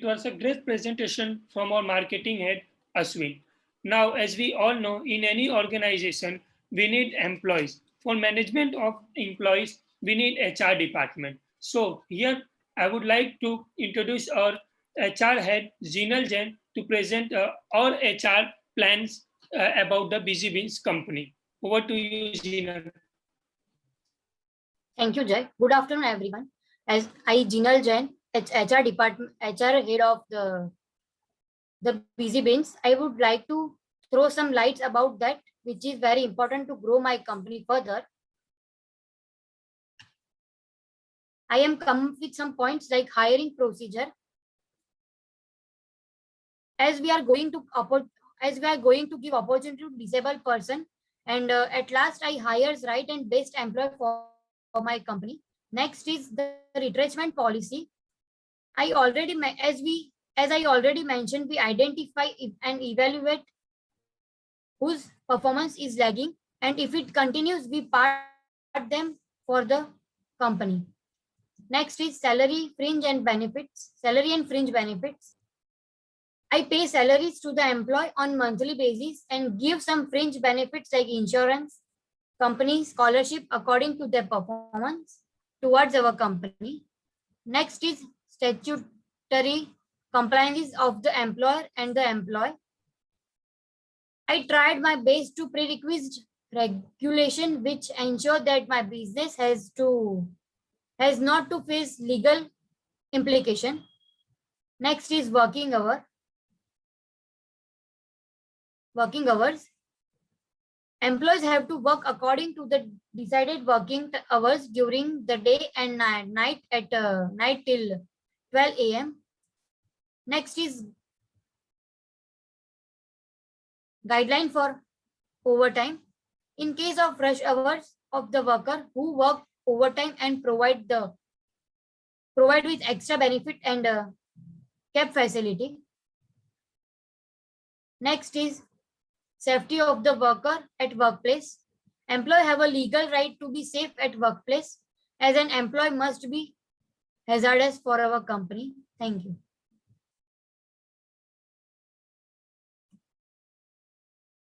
It was a great presentation from our marketing head, Ashwin. Now, as we all know, in any organization, we need employees. For management of employees, we need HR department. So here, I would like to introduce our HR head, Jinal Jain, to present our HR plans about the Busy Beans company. Over to you, Jinal. Thank you, Jay. Good afternoon, everyone. As I, Jinal Jain, HR department, HR head of the Busy Beans, I would like to throw some lights about that, which is very important to grow my company further. I am come with some points like hiring procedure. As we are going to give opportunity to disabled person, and at last I hires right and best employee for my company. Next is the retrenchment policy. I already as I already mentioned, we identify and evaluate whose performance is lagging, and if it continues, we part them for the company. Next is salary, fringe and benefits. Salary and fringe benefits. I pay salaries to the employee on monthly basis and give some fringe benefits like insurance, company scholarship according to their performance towards our company. Next is statutory compliance of the employer and the employee. I tried my best to prerequisite regulation which ensure that my business has not to face legal implication. Next is working hours. Employees have to work according to the decided working hours during the day and night night till 12 a.m. Next is guideline for overtime. In case of rush hours of the worker who work overtime and provide with extra benefit and cap facility. Next is safety of the worker at workplace. Employee have a legal right to be safe at workplace, as an employee must be hazardous for our company. Thank you.